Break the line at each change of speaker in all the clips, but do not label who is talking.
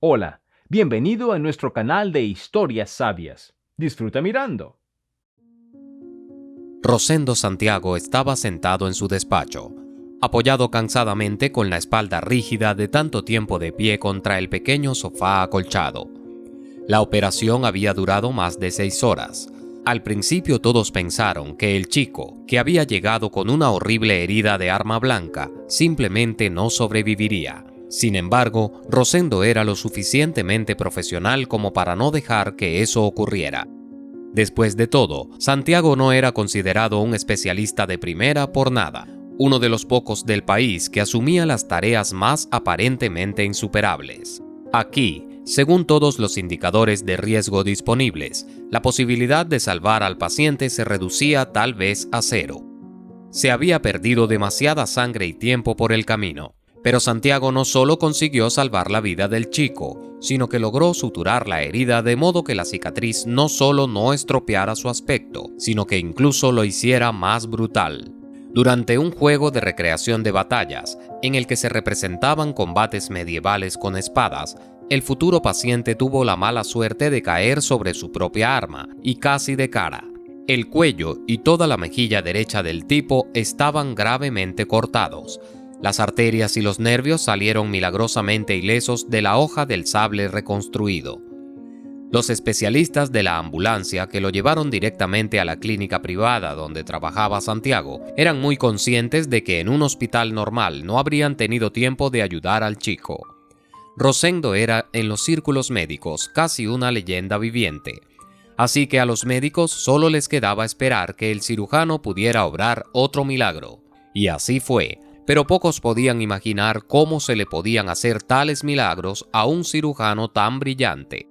Hola, bienvenido a nuestro canal de historias sabias. Disfruta mirando.
Rosendo Santiago estaba sentado en su despacho, apoyado cansadamente con la espalda rígida de tanto tiempo de pie contra el pequeño sofá acolchado. La operación había durado más de 6 horas. Al principio todos pensaron que el chico, que había llegado con una horrible herida de arma blanca, simplemente no sobreviviría. Sin embargo, Rosendo era lo suficientemente profesional como para no dejar que eso ocurriera. Después de todo, Santiago no era considerado un especialista de primera por nada, uno de los pocos del país que asumía las tareas más aparentemente insuperables. Aquí, según todos los indicadores de riesgo disponibles, la posibilidad de salvar al paciente se reducía tal vez a 0. Se había perdido demasiada sangre y tiempo por el camino, pero Santiago no solo consiguió salvar la vida del chico, sino que logró suturar la herida de modo que la cicatriz no solo no estropeara su aspecto, sino que incluso lo hiciera más brutal. Durante un juego de recreación de batallas, en el que se representaban combates medievales con espadas, el futuro paciente tuvo la mala suerte de caer sobre su propia arma, y casi de cara. El cuello y toda la mejilla derecha del tipo estaban gravemente cortados. Las arterias y los nervios salieron milagrosamente ilesos de la hoja del sable reconstruido. Los especialistas de la ambulancia que lo llevaron directamente a la clínica privada donde trabajaba Santiago eran muy conscientes de que en un hospital normal no habrían tenido tiempo de ayudar al chico. Rosendo era en los círculos médicos casi una leyenda viviente, así que a los médicos solo les quedaba esperar que el cirujano pudiera obrar otro milagro. Y así fue, pero pocos podían imaginar cómo se le podían hacer tales milagros a un cirujano tan brillante.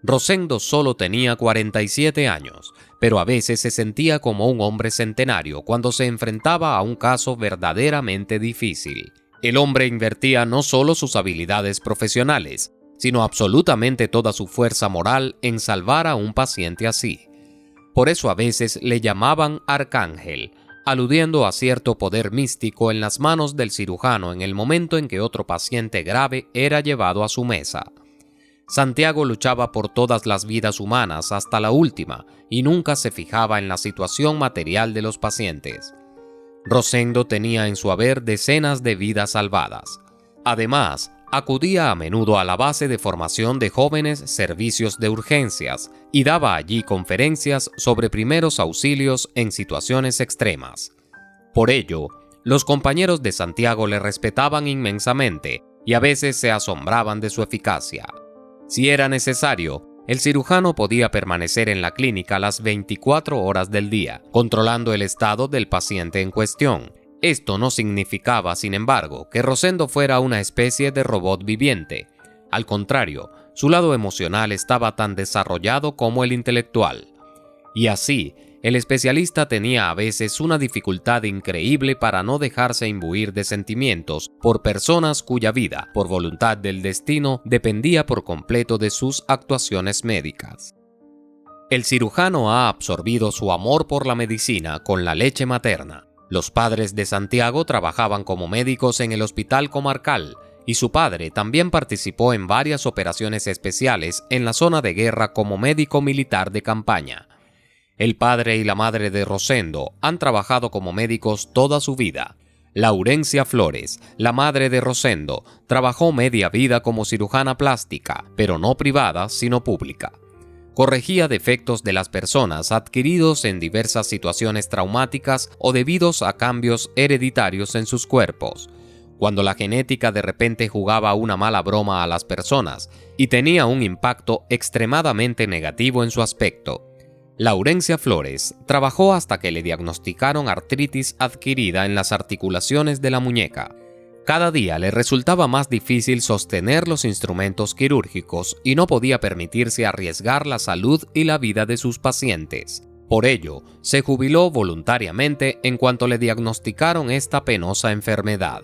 Rosendo solo tenía 47 años, pero a veces se sentía como un hombre centenario cuando se enfrentaba a un caso verdaderamente difícil. El hombre invertía no solo sus habilidades profesionales, sino absolutamente toda su fuerza moral en salvar a un paciente así. Por eso a veces le llamaban Arcángel, aludiendo a cierto poder místico en las manos del cirujano en el momento en que otro paciente grave era llevado a su mesa. Santiago luchaba por todas las vidas humanas hasta la última y nunca se fijaba en la situación material de los pacientes. Rosendo tenía en su haber decenas de vidas salvadas. Además, acudía a menudo a la base de formación de jóvenes servicios de urgencias y daba allí conferencias sobre primeros auxilios en situaciones extremas. Por ello, los compañeros de Santiago le respetaban inmensamente y a veces se asombraban de su eficacia. Si era necesario, el cirujano podía permanecer en la clínica las 24 horas del día, controlando el estado del paciente en cuestión. Esto no significaba, sin embargo, que Rosendo fuera una especie de robot viviente. Al contrario, su lado emocional estaba tan desarrollado como el intelectual. Y así, el especialista tenía a veces una dificultad increíble para no dejarse imbuir de sentimientos por personas cuya vida, por voluntad del destino, dependía por completo de sus actuaciones médicas. El cirujano ha absorbido su amor por la medicina con la leche materna. Los padres de Santiago trabajaban como médicos en el hospital comarcal, y su padre también participó en varias operaciones especiales en la zona de guerra como médico militar de campaña. El padre y la madre de Rosendo han trabajado como médicos toda su vida. Laurencia Flores, la madre de Rosendo, trabajó media vida como cirujana plástica, pero no privada, sino pública. Corregía defectos de las personas adquiridos en diversas situaciones traumáticas o debidos a cambios hereditarios en sus cuerpos. Cuando la genética de repente jugaba una mala broma a las personas y tenía un impacto extremadamente negativo en su aspecto. Laurencia Flores trabajó hasta que le diagnosticaron artritis adquirida en las articulaciones de la muñeca. Cada día le resultaba más difícil sostener los instrumentos quirúrgicos y no podía permitirse arriesgar la salud y la vida de sus pacientes. Por ello, se jubiló voluntariamente en cuanto le diagnosticaron esta penosa enfermedad.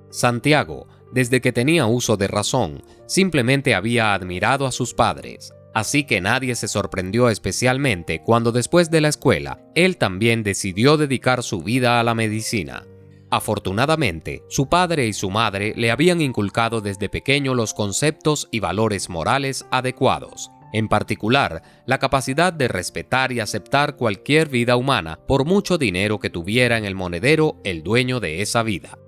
Santiago, desde que tenía uso de razón, simplemente había admirado a sus padres. Así que nadie se sorprendió especialmente cuando después de la escuela, él también decidió dedicar su vida a la medicina. Afortunadamente, su padre y su madre le habían inculcado desde pequeño los conceptos y valores morales adecuados, en particular, la capacidad de respetar y aceptar cualquier vida humana, por mucho dinero que tuviera en el monedero el dueño de esa vida.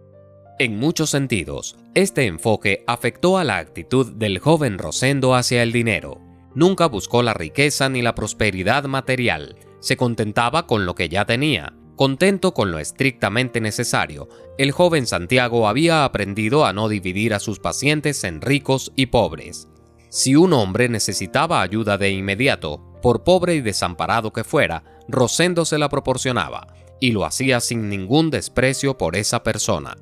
En muchos sentidos, este enfoque afectó a la actitud del joven Rosendo hacia el dinero. Nunca buscó la riqueza ni la prosperidad material, se contentaba con lo que ya tenía. Contento con lo estrictamente necesario, el joven Santiago había aprendido a no dividir a sus pacientes en ricos y pobres. Si un hombre necesitaba ayuda de inmediato, por pobre y desamparado que fuera, Rosendo se la proporcionaba, y lo hacía sin ningún desprecio por esa persona.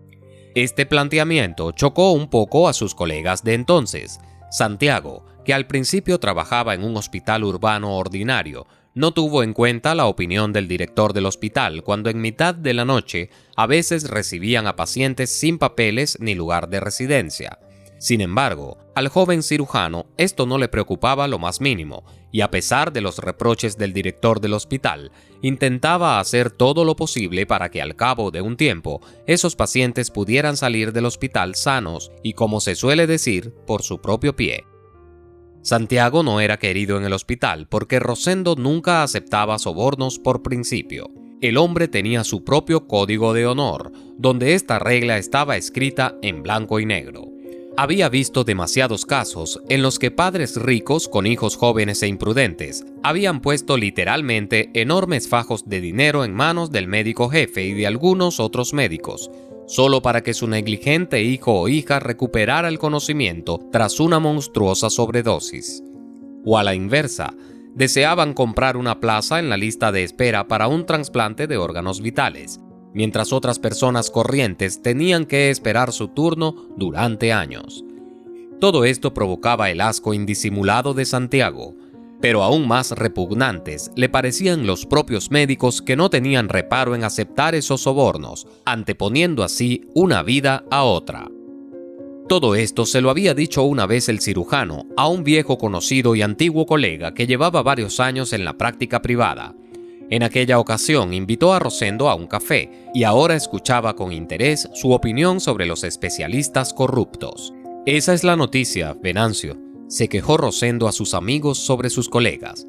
Este planteamiento chocó un poco a sus colegas de entonces. Santiago, que al principio trabajaba en un hospital urbano ordinario, no tuvo en cuenta la opinión del director del hospital cuando en mitad de la noche a veces recibían a pacientes sin papeles ni lugar de residencia. Sin embargo, al joven cirujano esto no le preocupaba lo más mínimo, y a pesar de los reproches del director del hospital, intentaba hacer todo lo posible para que al cabo de un tiempo esos pacientes pudieran salir del hospital sanos y, como se suele decir, por su propio pie. Santiago no era querido en el hospital porque Rosendo nunca aceptaba sobornos por principio. El hombre tenía su propio código de honor, donde esta regla estaba escrita en blanco y negro. Había visto demasiados casos en los que padres ricos con hijos jóvenes e imprudentes habían puesto literalmente enormes fajos de dinero en manos del médico jefe y de algunos otros médicos, solo para que su negligente hijo o hija recuperara el conocimiento tras una monstruosa sobredosis. O a la inversa, deseaban comprar una plaza en la lista de espera para un trasplante de órganos vitales, mientras otras personas corrientes tenían que esperar su turno durante años. Todo esto provocaba el asco indisimulado de Santiago, pero aún más repugnantes le parecían los propios médicos que no tenían reparo en aceptar esos sobornos, anteponiendo así una vida a otra. Todo esto se lo había dicho una vez el cirujano a un viejo conocido y antiguo colega que llevaba varios años en la práctica privada. En aquella ocasión invitó a Rosendo a un café y ahora escuchaba con interés su opinión sobre los especialistas corruptos. Esa es la noticia, Venancio, se quejó Rosendo a sus amigos sobre sus colegas.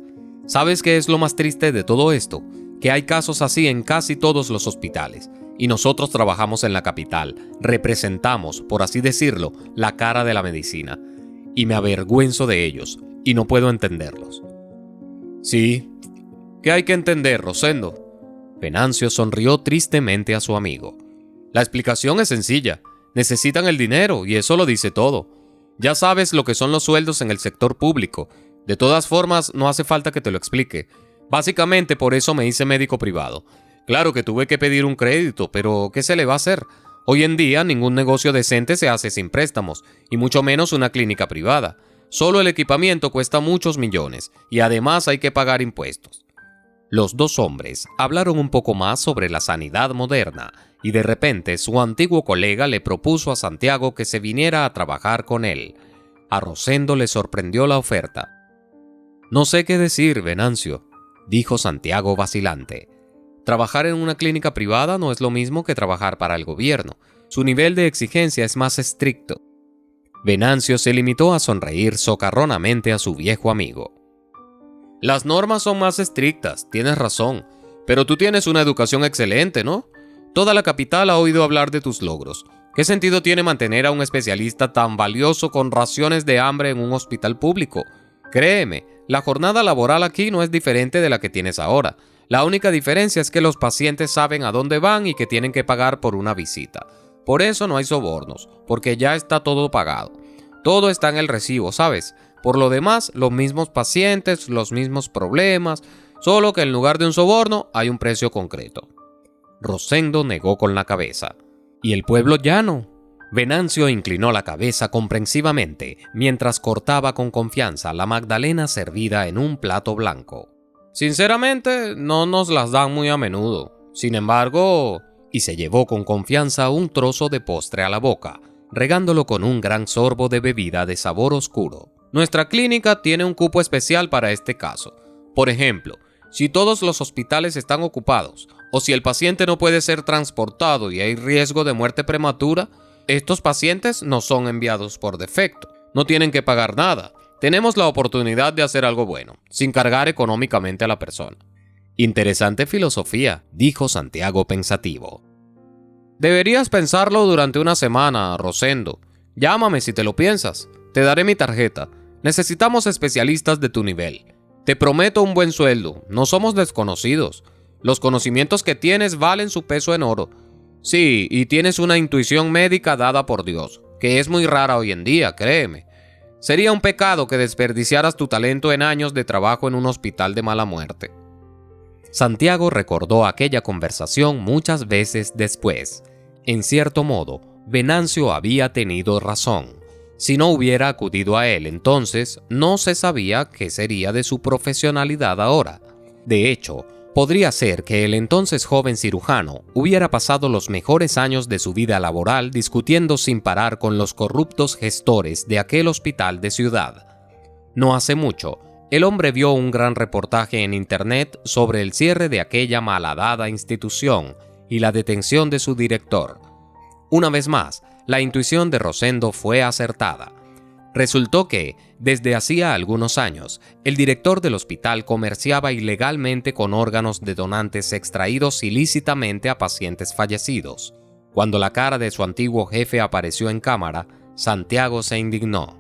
¿Sabes qué es lo más triste de todo esto? Que hay casos así en casi todos los hospitales, y nosotros trabajamos en la capital, representamos, por así decirlo, la cara de la medicina, y me avergüenzo de ellos, y no puedo entenderlos. Sí, ¿qué hay que entender, Rosendo? Venancio sonrió tristemente a su amigo. La explicación es sencilla, necesitan el dinero, y eso lo dice todo. Ya sabes lo que son los sueldos en el sector público. De todas formas, no hace falta que te lo explique. Básicamente por eso me hice médico privado. Claro que tuve que pedir un crédito, pero ¿qué se le va a hacer? Hoy en día ningún negocio decente se hace sin préstamos, y mucho menos una clínica privada. Solo el equipamiento cuesta muchos millones, y además hay que pagar impuestos. Los dos hombres hablaron un poco más sobre la sanidad moderna, y de repente su antiguo colega le propuso a Santiago que se viniera a trabajar con él. A Rosendo le sorprendió la oferta. No sé qué decir, Venancio, dijo Santiago vacilante. Trabajar en una clínica privada no es lo mismo que trabajar para el gobierno. Su nivel de exigencia es más estricto. Venancio se limitó a sonreír socarronamente a su viejo amigo. Las normas son más estrictas, tienes razón, pero tú tienes una educación excelente, ¿no? Toda la capital ha oído hablar de tus logros. ¿Qué sentido tiene mantener a un especialista tan valioso con raciones de hambre en un hospital público? Créeme, la jornada laboral aquí no es diferente de la que tienes ahora. La única diferencia es que los pacientes saben a dónde van y que tienen que pagar por una visita. Por eso no hay sobornos, porque ya está todo pagado. Todo está en el recibo, ¿sabes? Por lo demás, los mismos pacientes, los mismos problemas, solo que en lugar de un soborno hay un precio concreto. Rosendo negó con la cabeza. ¿Y el pueblo llano? Venancio inclinó la cabeza comprensivamente mientras cortaba con confianza la magdalena servida en un plato blanco. Sinceramente, no nos las dan muy a menudo. Sin embargo, y se llevó con confianza un trozo de postre a la boca, regándolo con un gran sorbo de bebida de sabor oscuro. Nuestra clínica tiene un cupo especial para este caso. Por ejemplo, Si todos los hospitales están ocupados, o si el paciente no puede ser transportado y hay riesgo de muerte prematura, estos pacientes no son enviados por defecto. No tienen que pagar nada. Tenemos la oportunidad de hacer algo bueno, sin cargar económicamente a la persona. Interesante filosofía, dijo Santiago pensativo. Deberías pensarlo durante una semana, Rosendo. Llámame si te lo piensas. Te daré mi tarjeta. Necesitamos especialistas de tu nivel. Te prometo un buen sueldo. No somos desconocidos. Los conocimientos que tienes valen su peso en oro. Sí, y tienes una intuición médica dada por Dios, que es muy rara hoy en día, créeme. Sería un pecado que desperdiciaras tu talento en años de trabajo en un hospital de mala muerte. Santiago recordó aquella conversación muchas veces después. En cierto modo, Venancio había tenido razón. Si no hubiera acudido a él entonces, no se sabía qué sería de su profesionalidad ahora. De hecho, podría ser que el entonces joven cirujano hubiera pasado los mejores años de su vida laboral discutiendo sin parar con los corruptos gestores de aquel hospital de ciudad. No hace mucho, el hombre vio un gran reportaje en internet sobre el cierre de aquella malhadada institución y la detención de su director. Una vez más, la intuición de Rosendo fue acertada. Resultó que, desde hacía algunos años, el director del hospital comerciaba ilegalmente con órganos de donantes extraídos ilícitamente a pacientes fallecidos. Cuando la cara de su antiguo jefe apareció en cámara, Santiago se indignó.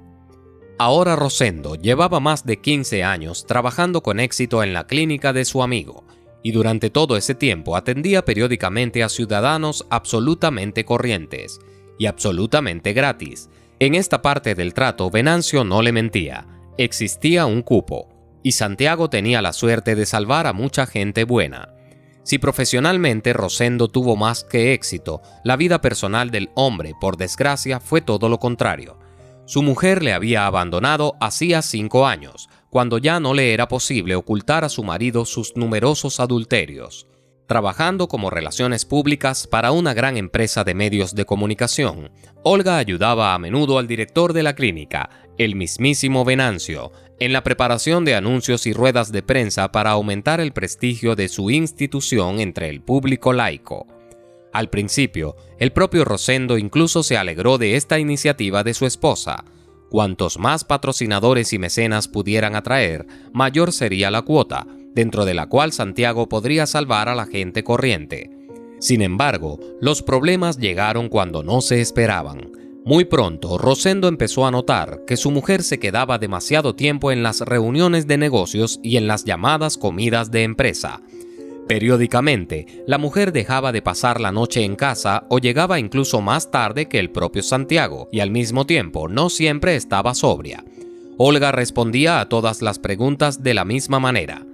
Ahora Rosendo llevaba más de 15 años trabajando con éxito en la clínica de su amigo, y durante todo ese tiempo atendía periódicamente a ciudadanos absolutamente corrientes y absolutamente gratis. En esta parte del trato Venancio no le mentía, existía un cupo, y Santiago tenía la suerte de salvar a mucha gente buena. Si profesionalmente Rosendo tuvo más que éxito, la vida personal del hombre, por desgracia, fue todo lo contrario. Su mujer le había abandonado hacía 5 años, cuando ya no le era posible ocultar a su marido sus numerosos adulterios. Trabajando como relaciones públicas para una gran empresa de medios de comunicación, Olga ayudaba a menudo al director de la clínica, el mismísimo Venancio, en la preparación de anuncios y ruedas de prensa para aumentar el prestigio de su institución entre el público laico. Al principio, el propio Rosendo incluso se alegró de esta iniciativa de su esposa. Cuantos más patrocinadores y mecenas pudieran atraer, mayor sería la cuota, dentro de la cual Santiago podría salvar a la gente corriente. Sin embargo, los problemas llegaron cuando no se esperaban. Muy pronto, Rosendo empezó a notar que su mujer se quedaba demasiado tiempo en las reuniones de negocios y en las llamadas comidas de empresa. Periódicamente, la mujer dejaba de pasar la noche en casa o llegaba incluso más tarde que el propio Santiago, y al mismo tiempo no siempre estaba sobria. Olga respondía a todas las preguntas de la misma manera.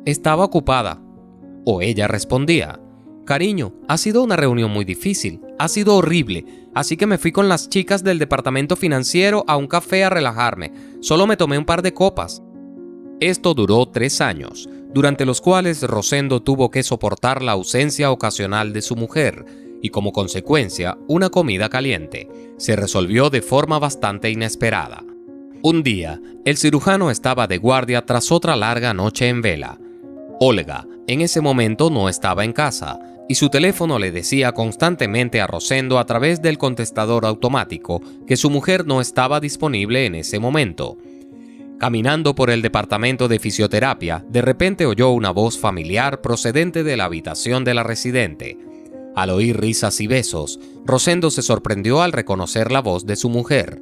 Estaba ocupada. O ella respondía, cariño, ha sido una reunión muy difícil, ha sido horrible, así que me fui con las chicas del departamento financiero a un café a relajarme, solo me tomé un par de copas. Esto duró 3 años, durante los cuales Rosendo tuvo que soportar la ausencia ocasional de su mujer y como consecuencia una comida caliente. Se resolvió de forma bastante inesperada. Un día, el cirujano estaba de guardia tras otra larga noche en vela. Olga, en ese momento no estaba en casa, y su teléfono le decía constantemente a Rosendo a través del contestador automático que su mujer no estaba disponible en ese momento. Caminando por el departamento de fisioterapia, de repente oyó una voz familiar procedente de la habitación de la residente. Al oír risas y besos, Rosendo se sorprendió al reconocer la voz de su mujer.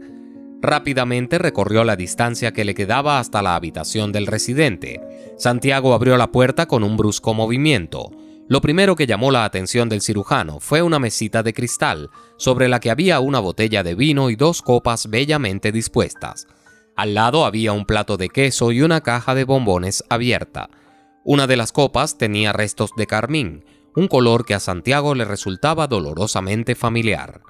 Rápidamente recorrió la distancia que le quedaba hasta la habitación del residente. Santiago abrió la puerta con un brusco movimiento. Lo primero que llamó la atención del cirujano fue una mesita de cristal, sobre la que había una botella de vino y 2 copas bellamente dispuestas. Al lado había un plato de queso y una caja de bombones abierta. Una de las copas tenía restos de carmín, un color que a Santiago le resultaba dolorosamente familiar.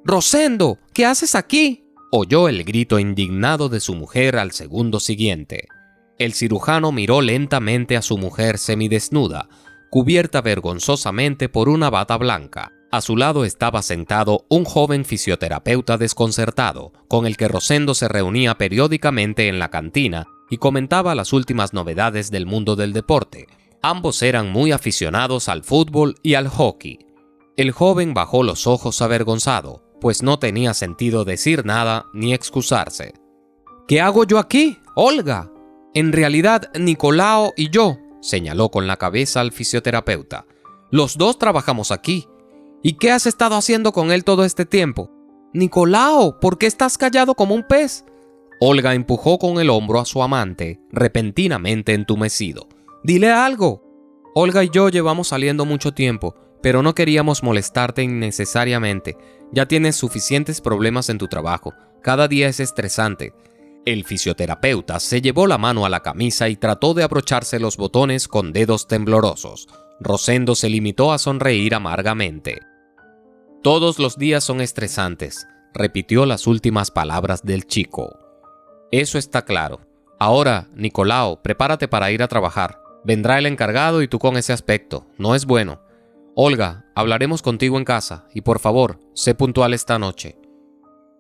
«¡Rosendo! ¿Qué haces aquí?», oyó el grito indignado de su mujer al segundo siguiente. El cirujano miró lentamente a su mujer semidesnuda, cubierta vergonzosamente por una bata blanca. A su lado estaba sentado un joven fisioterapeuta desconcertado, con el que Rosendo se reunía periódicamente en la cantina y comentaba las últimas novedades del mundo del deporte. Ambos eran muy aficionados al fútbol y al hockey. El joven bajó los ojos avergonzado, pues no tenía sentido decir nada ni excusarse. «¿Qué hago yo aquí, Olga? En realidad, Nicolao y yo», señaló con la cabeza al fisioterapeuta. «Los dos trabajamos aquí. ¿Y qué has estado haciendo con él todo este tiempo?» «Nicolao, ¿por qué estás callado como un pez?». Olga empujó con el hombro a su amante, repentinamente entumecido. «Dile algo». «Olga y yo llevamos saliendo mucho tiempo, pero no queríamos molestarte innecesariamente. Ya tienes suficientes problemas en tu trabajo. Cada día es estresante». El fisioterapeuta se llevó la mano a la camisa y trató de abrocharse los botones con dedos temblorosos. Rosendo se limitó a sonreír amargamente. «Todos los días son estresantes», repitió las últimas palabras del chico. «Eso está claro. Ahora, Nicolao, prepárate para ir a trabajar. Vendrá el encargado y tú con ese aspecto. No es bueno. Olga, hablaremos contigo en casa y por favor, sé puntual esta noche».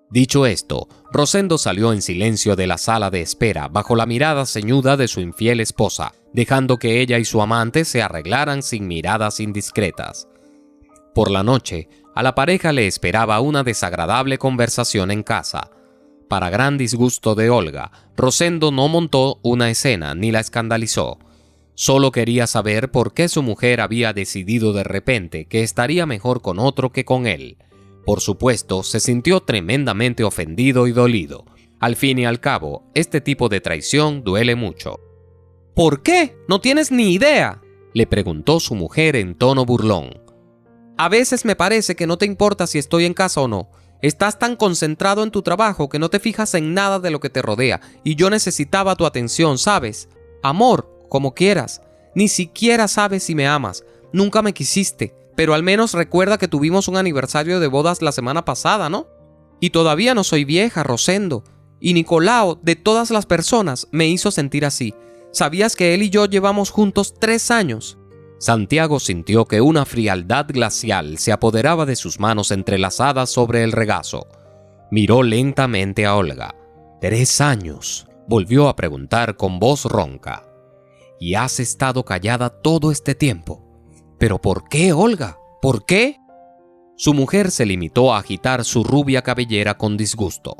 Dicho esto, Rosendo salió en silencio de la sala de espera bajo la mirada ceñuda de su infiel esposa, dejando que ella y su amante se arreglaran sin miradas indiscretas. Por la noche, a la pareja le esperaba una desagradable conversación en casa. Para gran disgusto de Olga, Rosendo no montó una escena ni la escandalizó. Solo quería saber por qué su mujer había decidido de repente que estaría mejor con otro que con él. Por supuesto, se sintió tremendamente ofendido y dolido. Al fin y al cabo, este tipo de traición duele mucho. «¿Por qué? ¿No tienes ni idea?», le preguntó su mujer en tono burlón. «A veces me parece que no te importa si estoy en casa o no. Estás tan concentrado en tu trabajo que no te fijas en nada de lo que te rodea, y yo necesitaba tu atención, ¿sabes? Amor, como quieras. Ni siquiera sabes si me amas. Nunca me quisiste. Pero al menos recuerda que tuvimos un aniversario de bodas la semana pasada, ¿no? Y todavía no soy vieja, Rosendo. Y Nicolao, de todas las personas, me hizo sentir así. ¿Sabías que él y yo llevamos juntos 3 años? Santiago sintió que una frialdad glacial se apoderaba de sus manos entrelazadas sobre el regazo. Miró lentamente a Olga. «¿3 años?», volvió a preguntar con voz ronca. «¿Y has estado callada todo este tiempo? ¿Pero por qué, Olga? ¿Por qué?». Su mujer se limitó a agitar su rubia cabellera con disgusto.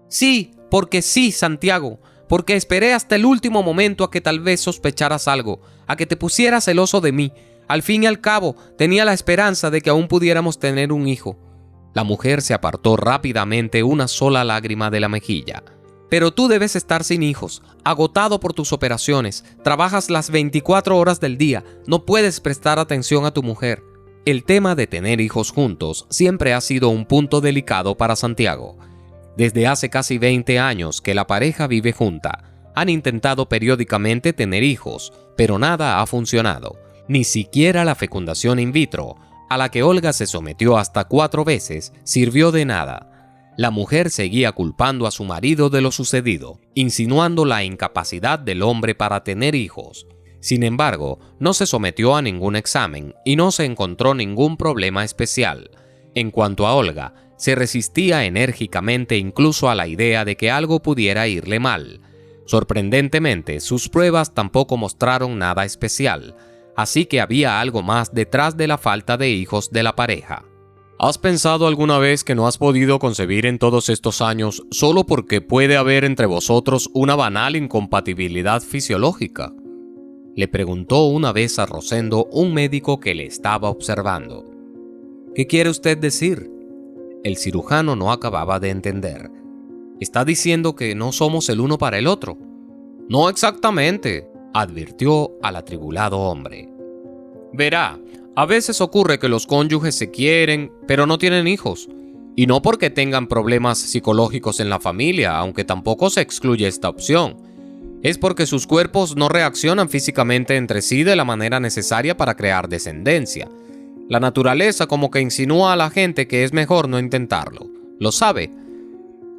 «Sí, porque sí, Santiago, porque esperé hasta el último momento a que tal vez sospecharas algo, a que te pusieras celoso de mí. Al fin y al cabo, tenía la esperanza de que aún pudiéramos tener un hijo». La mujer se apartó rápidamente una sola lágrima de la mejilla. «Pero tú debes estar sin hijos, agotado por tus operaciones, trabajas las 24 horas del día, no puedes prestar atención a tu mujer». El tema de tener hijos juntos siempre ha sido un punto delicado para Santiago. Desde hace casi 20 años que la pareja vive junta. Han intentado periódicamente tener hijos, pero nada ha funcionado. Ni siquiera la fecundación in vitro, a la que Olga se sometió hasta 4 veces, sirvió de nada. La mujer seguía culpando a su marido de lo sucedido, insinuando la incapacidad del hombre para tener hijos. Sin embargo, no se sometió a ningún examen y no se encontró ningún problema especial. En cuanto a Olga, se resistía enérgicamente incluso a la idea de que algo pudiera irle mal. Sorprendentemente, sus pruebas tampoco mostraron nada especial, así que había algo más detrás de la falta de hijos de la pareja. ¿Has pensado alguna vez que no has podido concebir en todos estos años solo porque puede haber entre vosotros una banal incompatibilidad fisiológica?, le preguntó una vez a Rosendo un médico que le estaba observando. ¿Qué quiere usted decir? El cirujano no acababa de entender. ¿Está diciendo que no somos el uno para el otro? No exactamente, advirtió al atribulado hombre. Verá, a veces ocurre que los cónyuges se quieren, pero no tienen hijos. Y no porque tengan problemas psicológicos en la familia, aunque tampoco se excluye esta opción. Es porque sus cuerpos no reaccionan físicamente entre sí de la manera necesaria para crear descendencia. La naturaleza como que insinúa a la gente que es mejor no intentarlo. Lo sabe.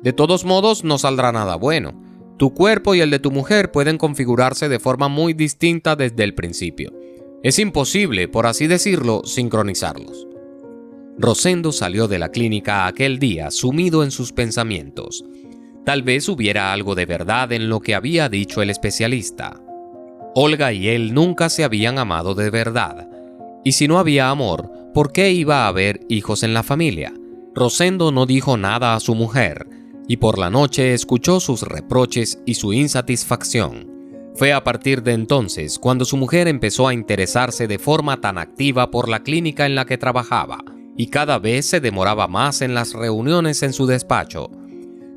De todos modos, no saldrá nada bueno. Tu cuerpo y el de tu mujer pueden configurarse de forma muy distinta desde el principio. Es imposible, por así decirlo, sincronizarlos. Rosendo salió de la clínica aquel día sumido en sus pensamientos. Tal vez hubiera algo de verdad en lo que había dicho el especialista. Olga y él nunca se habían amado de verdad. Y si no había amor, ¿por qué iba a haber hijos en la familia? Rosendo no dijo nada a su mujer, y por la noche escuchó sus reproches y su insatisfacción. Fue a partir de entonces cuando su mujer empezó a interesarse de forma tan activa por la clínica en la que trabajaba, y cada vez se demoraba más en las reuniones en su despacho.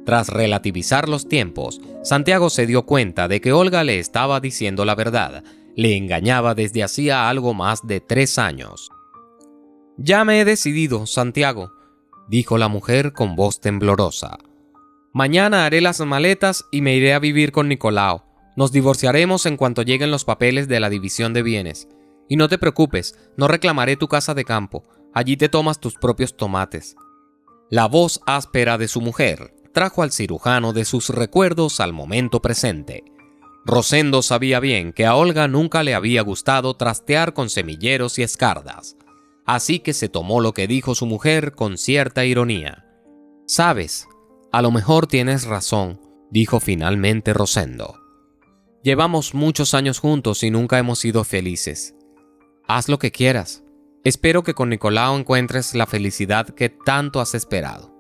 Tras relativizar los tiempos, Santiago se dio cuenta de que Olga le estaba diciendo la verdad. Le engañaba desde hacía algo más de 3 años. «Ya me he decidido, Santiago», dijo la mujer con voz temblorosa. «Mañana haré las maletas y me iré a vivir con Nicolao. Nos divorciaremos en cuanto lleguen los papeles de la división de bienes. Y no te preocupes, no reclamaré tu casa de campo. Allí te tomas tus propios tomates». La voz áspera de su mujer trajo al cirujano de sus recuerdos al momento presente. Rosendo sabía bien que a Olga nunca le había gustado trastear con semilleros y escardas, así que se tomó lo que dijo su mujer con cierta ironía. «Sabes, a lo mejor tienes razón», dijo finalmente Rosendo. «Llevamos muchos años juntos y nunca hemos sido felices. Haz lo que quieras. Espero que con Nicolao encuentres la felicidad que tanto has esperado».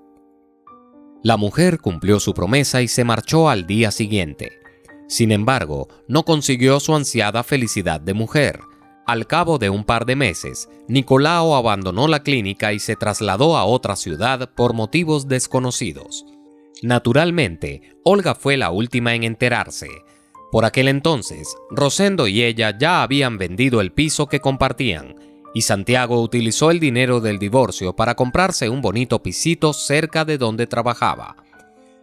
La mujer cumplió su promesa y se marchó al día siguiente. Sin embargo, no consiguió su ansiada felicidad de mujer. Al cabo de un par de meses, Nicolao abandonó la clínica y se trasladó a otra ciudad por motivos desconocidos. Naturalmente, Olga fue la última en enterarse. Por aquel entonces, Rosendo y ella ya habían vendido el piso que compartían, y Santiago utilizó el dinero del divorcio para comprarse un bonito pisito cerca de donde trabajaba.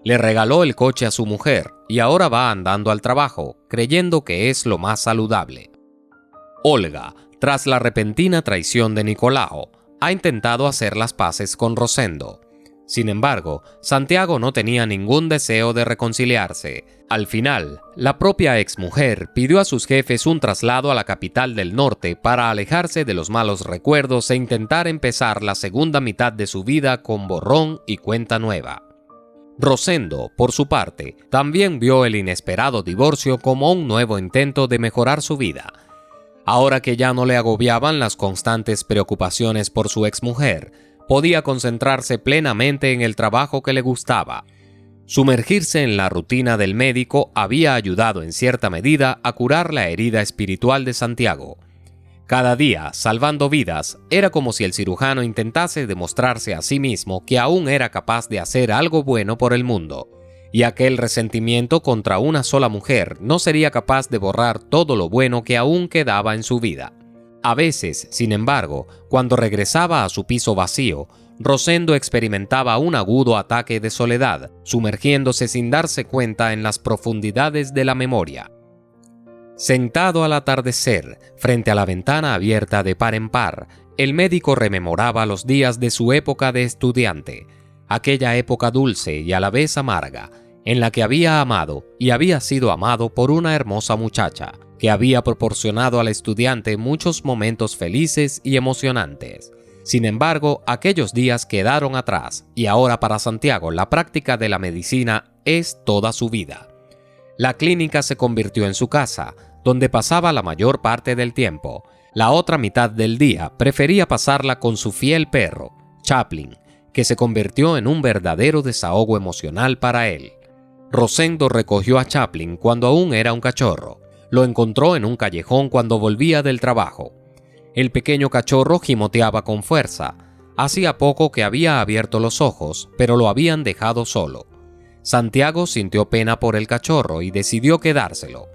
Le regaló el coche a su mujer y ahora va andando al trabajo, creyendo que es lo más saludable. Olga, tras la repentina traición de Nicolao, ha intentado hacer las paces con Rosendo. Sin embargo, Santiago no tenía ningún deseo de reconciliarse. Al final, la propia exmujer pidió a sus jefes un traslado a la capital del norte para alejarse de los malos recuerdos e intentar empezar la segunda mitad de su vida con borrón y cuenta nueva. Rosendo, por su parte, también vio el inesperado divorcio como un nuevo intento de mejorar su vida. Ahora que ya no le agobiaban las constantes preocupaciones por su exmujer, podía concentrarse plenamente en el trabajo que le gustaba. Sumergirse en la rutina del médico había ayudado en cierta medida a curar la herida espiritual de Santiago. Cada día, salvando vidas, era como si el cirujano intentase demostrarse a sí mismo que aún era capaz de hacer algo bueno por el mundo, y aquel resentimiento contra una sola mujer no sería capaz de borrar todo lo bueno que aún quedaba en su vida. A veces, sin embargo, cuando regresaba a su piso vacío, Rosendo experimentaba un agudo ataque de soledad, sumergiéndose sin darse cuenta en las profundidades de la memoria. Sentado al atardecer, frente a la ventana abierta de par en par, el médico rememoraba los días de su época de estudiante, aquella época dulce y a la vez amarga, en la que había amado y había sido amado por una hermosa muchacha, que había proporcionado al estudiante muchos momentos felices y emocionantes. Sin embargo, aquellos días quedaron atrás, y ahora para Santiago la práctica de la medicina es toda su vida. La clínica se convirtió en su casa, donde pasaba la mayor parte del tiempo. La otra mitad del día prefería pasarla con su fiel perro, Chaplin, que se convirtió en un verdadero desahogo emocional para él. Rosendo recogió a Chaplin cuando aún era un cachorro. Lo encontró en un callejón cuando volvía del trabajo. El pequeño cachorro gimoteaba con fuerza. Hacía poco que había abierto los ojos, pero lo habían dejado solo. Santiago sintió pena por el cachorro y decidió quedárselo.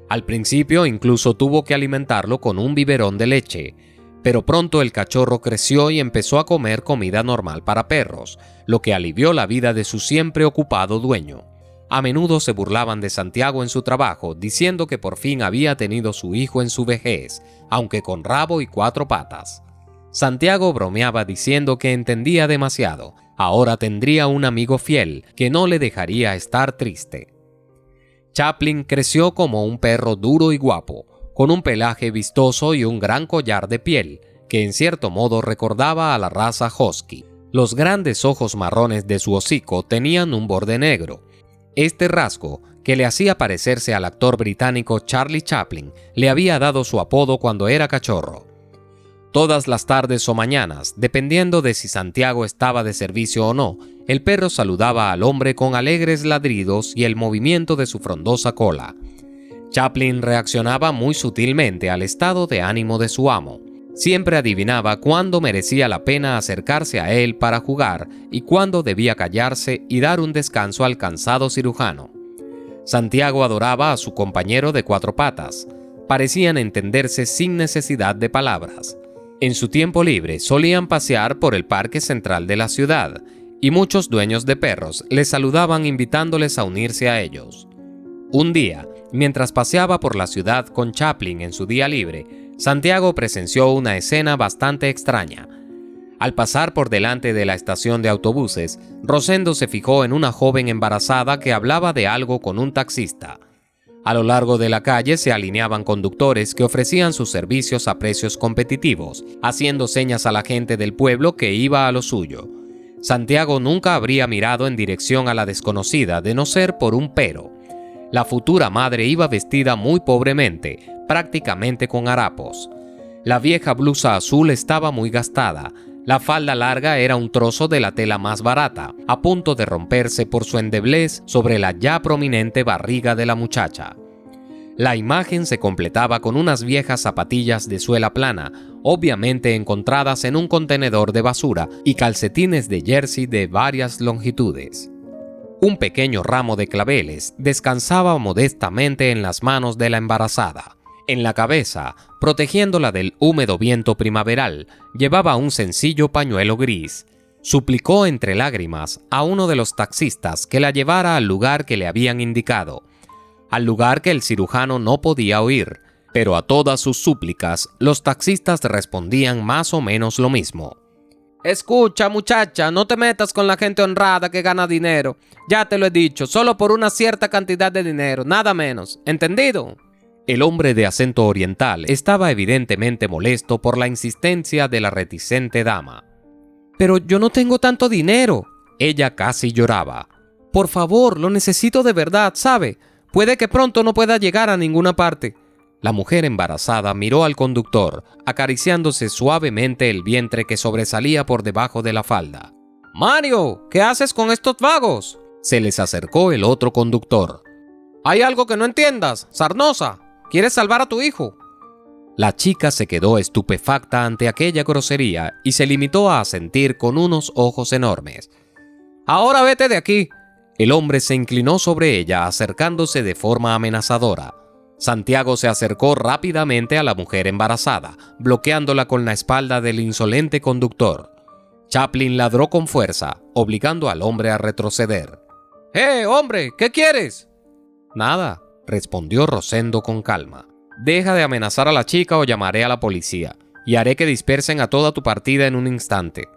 Al principio incluso tuvo que alimentarlo con un biberón de leche, pero pronto el cachorro creció y empezó a comer comida normal para perros, lo que alivió la vida de su siempre ocupado dueño. A menudo se burlaban de Santiago en su trabajo, diciendo que por fin había tenido su hijo en su vejez, aunque con rabo y 4 patas. Santiago bromeaba diciendo que entendía demasiado. Ahora tendría un amigo fiel que no le dejaría estar triste. Chaplin creció como un perro duro y guapo, con un pelaje vistoso y un gran collar de piel, que en cierto modo recordaba a la raza husky. Los grandes ojos marrones de su hocico tenían un borde negro, Este rasgo, que le hacía parecerse al actor británico Charlie Chaplin, le había dado su apodo cuando era cachorro. Todas las tardes o mañanas, dependiendo de si Santiago estaba de servicio o no, el perro saludaba al hombre con alegres ladridos y el movimiento de su frondosa cola. Chaplin reaccionaba muy sutilmente al estado de ánimo de su amo. Siempre adivinaba cuándo merecía la pena acercarse a él para jugar y cuándo debía callarse y dar un descanso al cansado cirujano. Santiago adoraba a su compañero de cuatro patas. Parecían entenderse sin necesidad de palabras. En su tiempo libre solían pasear por el parque central de la ciudad, y muchos dueños de perros les saludaban invitándoles a unirse a ellos. Un día, mientras paseaba por la ciudad con Chaplin en su día libre, Santiago presenció una escena bastante extraña. Al pasar por delante de la estación de autobuses, Rosendo se fijó en una joven embarazada que hablaba de algo con un taxista. A lo largo de la calle se alineaban conductores que ofrecían sus servicios a precios competitivos, haciendo señas a la gente del pueblo que iba a lo suyo. Santiago nunca habría mirado en dirección a la desconocida de no ser por un pero. La futura madre iba vestida muy pobremente, prácticamente con harapos. La vieja blusa azul estaba muy gastada. La falda larga era un trozo de la tela más barata, a punto de romperse por su endeblez sobre la ya prominente barriga de la muchacha. La imagen se completaba con unas viejas zapatillas de suela plana, obviamente encontradas en un contenedor de basura, y calcetines de jersey de varias longitudes. Un pequeño ramo de claveles descansaba modestamente en las manos de la embarazada. En la cabeza, protegiéndola del húmedo viento primaveral, llevaba un sencillo pañuelo gris. Suplicó entre lágrimas a uno de los taxistas que la llevara al lugar que le habían indicado, al lugar que el cirujano no podía oír, pero a todas sus súplicas los taxistas respondían más o menos lo mismo. Escucha, muchacha, no te metas con la gente honrada que gana dinero. Ya te lo he dicho, solo por una cierta cantidad de dinero, nada menos. ¿Entendido? El hombre de acento oriental estaba evidentemente molesto por la insistencia de la reticente dama. Pero yo no tengo tanto dinero. Ella casi lloraba. Por favor, lo necesito de verdad, ¿sabe? Puede que pronto no pueda llegar a ninguna parte. La mujer embarazada miró al conductor, acariciándose suavemente el vientre que sobresalía por debajo de la falda. «Mario, ¿qué haces con estos vagos?», se les acercó el otro conductor. «¿Hay algo que no entiendas, sarnosa? ¿Quieres salvar a tu hijo?». La chica se quedó estupefacta ante aquella grosería y se limitó a asentir con unos ojos enormes. «Ahora vete de aquí». El hombre se inclinó sobre ella, acercándose de forma amenazadora. Santiago se acercó rápidamente a la mujer embarazada, bloqueándola con la espalda del insolente conductor. Chaplin ladró con fuerza, obligando al hombre a retroceder. Hombre! ¿Qué quieres? Nada, respondió Rosendo con calma. Deja de amenazar a la chica o llamaré a la policía, y haré que dispersen a toda tu partida en un instante.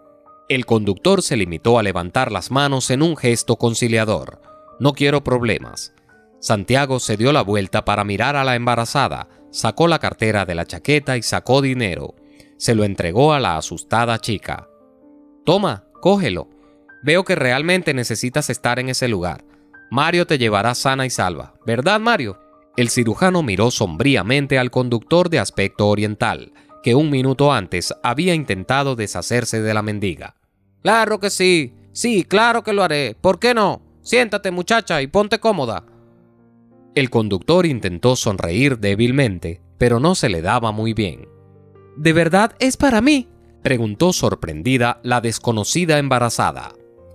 El conductor se limitó a levantar las manos en un gesto conciliador. No quiero problemas. Santiago se dio la vuelta para mirar a la embarazada, sacó la cartera de la chaqueta y sacó dinero. Se lo entregó a la asustada chica. Toma, cógelo. Veo que realmente necesitas estar en ese lugar. Mario te llevará sana y salva, ¿verdad, Mario? El cirujano miró sombríamente al conductor de aspecto oriental, que un minuto antes había intentado deshacerse de la mendiga. Claro que sí, claro que lo haré. ¿Por qué no? Siéntate, muchacha, y ponte cómoda. El conductor intentó sonreír débilmente, pero no se le daba muy bien. ¿De verdad es para mí?, preguntó sorprendida la desconocida embarazada.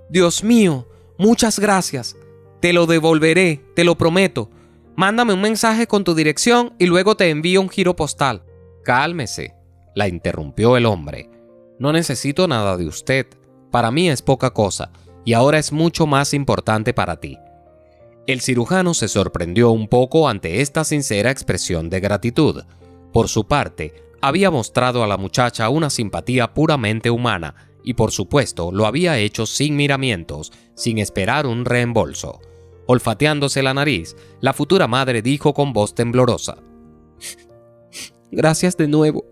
Dios mío, muchas gracias. Te lo devolveré, te lo prometo. Mándame un mensaje con tu dirección y luego te envío un giro postal. Cálmese, la interrumpió el hombre. No necesito nada de usted. Para mí es poca cosa, y ahora es mucho más importante para ti. El cirujano se sorprendió un poco ante esta sincera expresión de gratitud. Por su parte, había mostrado a la muchacha una simpatía puramente humana, y por supuesto lo había hecho sin miramientos, sin esperar un reembolso. Olfateándose la nariz, la futura madre dijo con voz temblorosa: «Gracias de nuevo.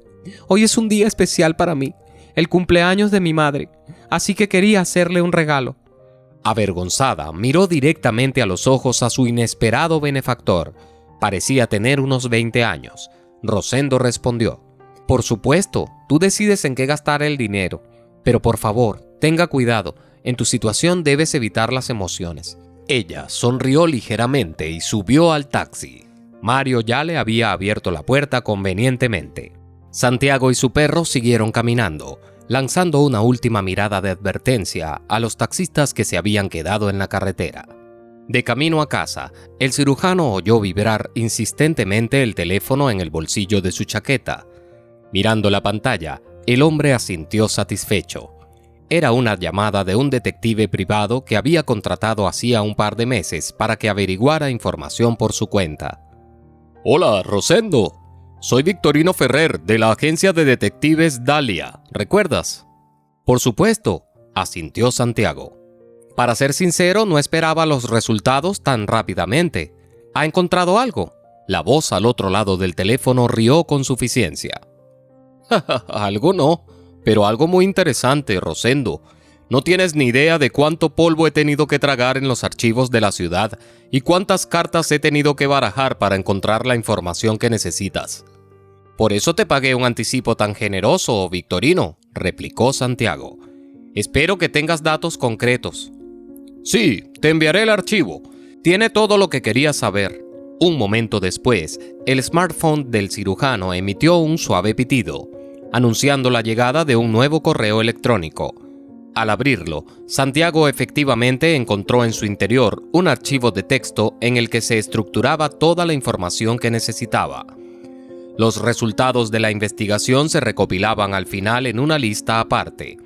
Hoy es un día especial para mí, el cumpleaños de mi madre, así que quería hacerle un regalo». Avergonzada, miró directamente a los ojos a su inesperado benefactor. Parecía tener unos 20 años. Rosendo respondió: «Por supuesto, tú decides en qué gastar el dinero. Pero por favor, tenga cuidado. En tu situación debes evitar las emociones». Ella sonrió ligeramente y subió al taxi. Mario ya le había abierto la puerta convenientemente. Santiago y su perro siguieron caminando, lanzando una última mirada de advertencia a los taxistas que se habían quedado en la carretera. De camino a casa, el cirujano oyó vibrar insistentemente el teléfono en el bolsillo de su chaqueta. Mirando la pantalla, el hombre asintió satisfecho. Era una llamada de un detective privado que había contratado hacía un par de meses para que averiguara información por su cuenta. «Hola, Rosendo. Soy Victorino Ferrer, de la agencia de detectives Dahlia. ¿Recuerdas?» «Por supuesto», asintió Santiago. Para ser sincero, no esperaba los resultados tan rápidamente. ¿Ha encontrado algo? La voz al otro lado del teléfono rió con suficiencia. «Algo no, pero algo muy interesante, Rosendo. No tienes ni idea de cuánto polvo he tenido que tragar en los archivos de la ciudad y cuántas cartas he tenido que barajar para encontrar la información que necesitas». «Por eso te pagué un anticipo tan generoso, Victorino», replicó Santiago. «Espero que tengas datos concretos». «Sí, te enviaré el archivo. Tiene todo lo que querías saber». Un momento después, el smartphone del cirujano emitió un suave pitido, anunciando la llegada de un nuevo correo electrónico. Al abrirlo, Santiago efectivamente encontró en su interior un archivo de texto en el que se estructuraba toda la información que necesitaba. Los resultados de la investigación se recopilaban al final en una lista aparte.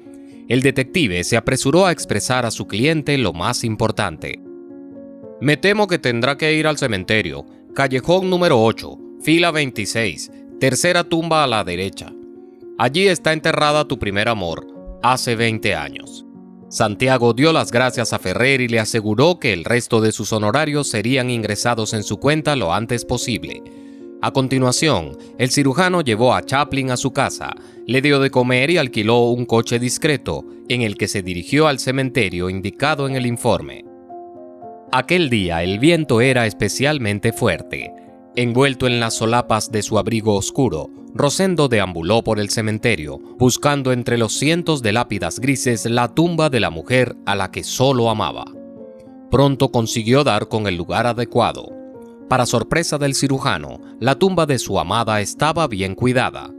El detective se apresuró a expresar a su cliente lo más importante. «Me temo que tendrá que ir al cementerio. Callejón número 8, fila 26, tercera tumba a la derecha. Allí está enterrada tu primer amor, hace 20 años». Santiago dio las gracias a Ferrer y le aseguró que el resto de sus honorarios serían ingresados en su cuenta lo antes posible. A continuación, el cirujano llevó a Chaplin a su casa, le dio de comer y alquiló un coche discreto, en el que se dirigió al cementerio indicado en el informe. Aquel día el viento era especialmente fuerte. Envuelto en las solapas de su abrigo oscuro, Rosendo deambuló por el cementerio, buscando entre los cientos de lápidas grises la tumba de la mujer a la que solo amaba. Pronto consiguió dar con el lugar adecuado. Para sorpresa del cirujano, la tumba de su amada estaba bien cuidada.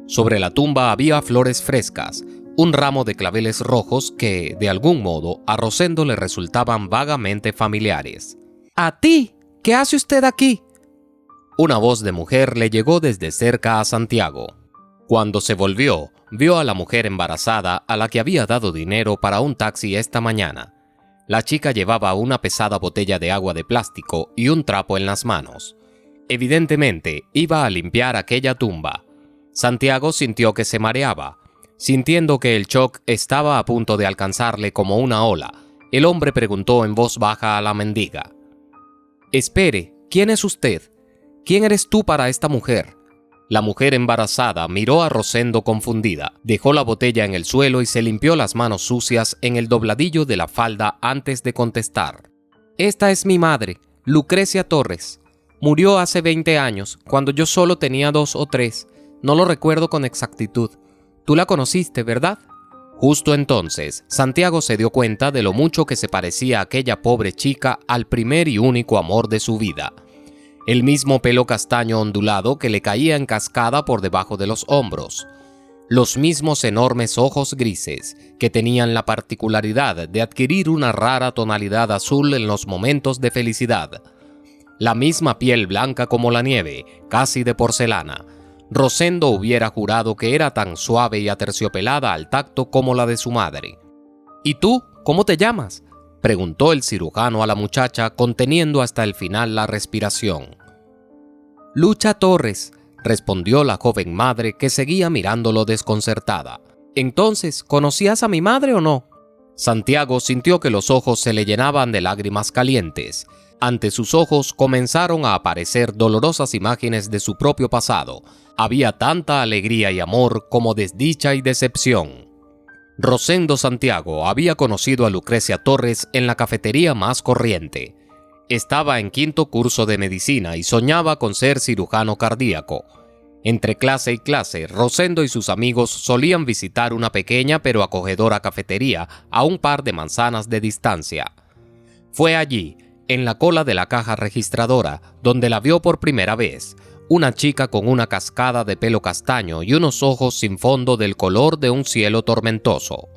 Sobre la tumba había flores frescas, un ramo de claveles rojos que, de algún modo, a Rosendo le resultaban vagamente familiares. «¿A ti? ¿Qué hace usted aquí?», una voz de mujer le llegó desde cerca a Santiago. Cuando se volvió, vio a la mujer embarazada a la que había dado dinero para un taxi esta mañana. La chica llevaba una pesada botella de agua de plástico y un trapo en las manos. Evidentemente, iba a limpiar aquella tumba. Santiago sintió que se mareaba. Sintiendo que el shock estaba a punto de alcanzarle como una ola, el hombre preguntó en voz baja a la mendiga: «Espere, ¿quién es usted? ¿Quién eres tú para esta mujer?». La mujer embarazada miró a Rosendo confundida, dejó la botella en el suelo y se limpió las manos sucias en el dobladillo de la falda antes de contestar. «Esta es mi madre, Lucrecia Torres. Murió hace 20 años, cuando yo solo tenía 2 o 3. No lo recuerdo con exactitud. Tú la conociste, ¿verdad?». Justo entonces, Santiago se dio cuenta de lo mucho que se parecía aquella pobre chica al primer y único amor de su vida. El mismo pelo castaño ondulado que le caía en cascada por debajo de los hombros. Los mismos enormes ojos grises, que tenían la particularidad de adquirir una rara tonalidad azul en los momentos de felicidad. La misma piel blanca como la nieve, casi de porcelana. Rosendo hubiera jurado que era tan suave y aterciopelada al tacto como la de su madre. «¿Y tú? ¿Cómo te llamas?», preguntó el cirujano a la muchacha, conteniendo hasta el final la respiración. «Lucha Torres», respondió la joven madre, que seguía mirándolo desconcertada. «Entonces, ¿conocías a mi madre o no?». Santiago sintió que los ojos se le llenaban de lágrimas calientes. Ante sus ojos comenzaron a aparecer dolorosas imágenes de su propio pasado. Había tanta alegría y amor como desdicha y decepción. Rosendo Santiago había conocido a Lucrecia Torres en la cafetería más corriente. Estaba en 5º curso de medicina y soñaba con ser cirujano cardíaco. Entre clase y clase, Rosendo y sus amigos solían visitar una pequeña pero acogedora cafetería a un par de manzanas de distancia. Fue allí, en la cola de la caja registradora, donde la vio por primera vez, una chica con una cascada de pelo castaño y unos ojos sin fondo del color de un cielo tormentoso.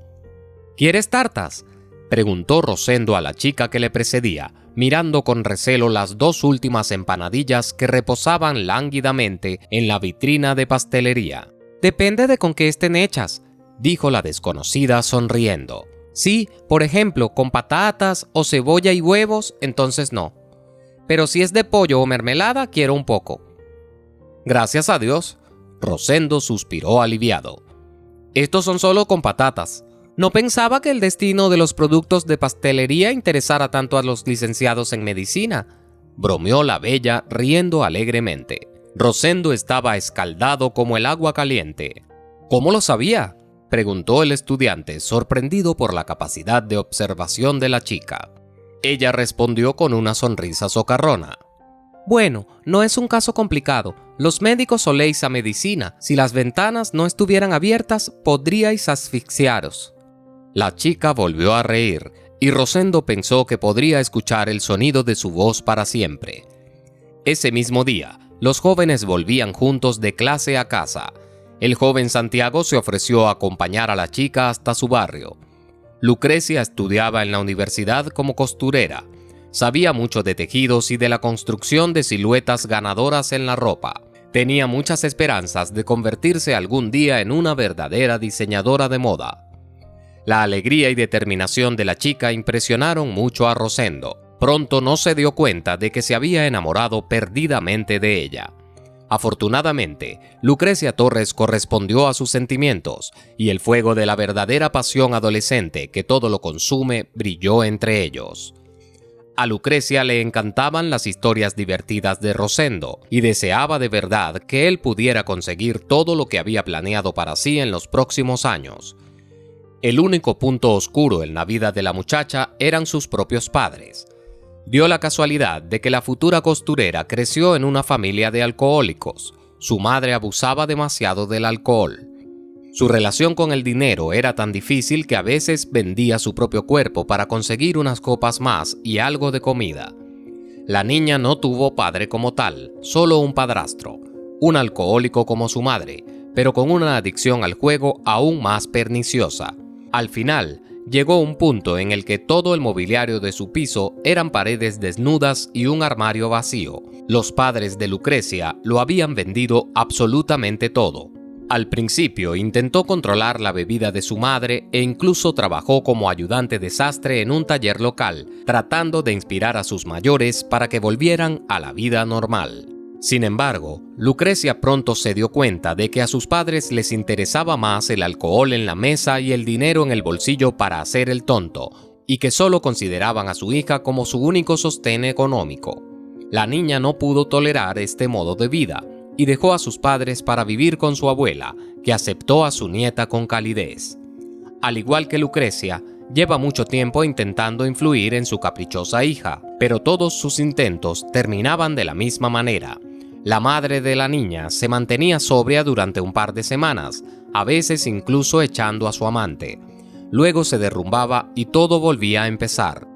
¿Quieres tartas?, preguntó Rosendo a la chica que le precedía, mirando con recelo las 2 últimas empanadillas que reposaban lánguidamente en la vitrina de pastelería. «Depende de con qué estén hechas», dijo la desconocida sonriendo. «Sí, por ejemplo, con patatas o cebolla y huevos, entonces no. Pero si es de pollo o mermelada, quiero un poco». «Gracias a Dios», Rosendo suspiró aliviado. «Estos son solo con patatas». No pensaba que el destino de los productos de pastelería interesara tanto a los licenciados en medicina, bromeó la bella riendo alegremente. Rosendo estaba escaldado como el agua caliente. ¿Cómo lo sabía?, preguntó el estudiante, sorprendido por la capacidad de observación de la chica. Ella respondió con una sonrisa socarrona. «Bueno, no es un caso complicado. Los médicos soléis a medicina. Si las ventanas no estuvieran abiertas, podríais asfixiaros». La chica volvió a reír, y Rosendo pensó que podría escuchar el sonido de su voz para siempre. Ese mismo día, los jóvenes volvían juntos de clase a casa. El joven Santiago se ofreció a acompañar a la chica hasta su barrio. Lucrecia estudiaba en la universidad como costurera. Sabía mucho de tejidos y de la construcción de siluetas ganadoras en la ropa. Tenía muchas esperanzas de convertirse algún día en una verdadera diseñadora de moda. La alegría y determinación de la chica impresionaron mucho a Rosendo. Pronto no se dio cuenta de que se había enamorado perdidamente de ella. Afortunadamente, Lucrecia Torres correspondió a sus sentimientos, y el fuego de la verdadera pasión adolescente que todo lo consume brilló entre ellos. A Lucrecia le encantaban las historias divertidas de Rosendo, y deseaba de verdad que él pudiera conseguir todo lo que había planeado para sí en los próximos años. El único punto oscuro en la vida de la muchacha eran sus propios padres. Dio la casualidad de que la futura costurera creció en una familia de alcohólicos. Su madre abusaba demasiado del alcohol. Su relación con el dinero era tan difícil que a veces vendía su propio cuerpo para conseguir unas copas más y algo de comida. La niña no tuvo padre como tal, solo un padrastro, un alcohólico como su madre, pero con una adicción al juego aún más perniciosa. Al final, llegó un punto en el que todo el mobiliario de su piso eran paredes desnudas y un armario vacío. Los padres de Lucrecia lo habían vendido absolutamente todo. Al principio intentó controlar la bebida de su madre e incluso trabajó como ayudante de sastre en un taller local, tratando de inspirar a sus mayores para que volvieran a la vida normal. Sin embargo, Lucrecia pronto se dio cuenta de que a sus padres les interesaba más el alcohol en la mesa y el dinero en el bolsillo para hacer el tonto, y que solo consideraban a su hija como su único sostén económico. La niña no pudo tolerar este modo de vida, y dejó a sus padres para vivir con su abuela, que aceptó a su nieta con calidez. Al igual que Lucrecia, lleva mucho tiempo intentando influir en su caprichosa hija, pero todos sus intentos terminaban de la misma manera. La madre de la niña se mantenía sobria durante un par de semanas, a veces incluso echando a su amante. Luego se derrumbaba y todo volvía a empezar.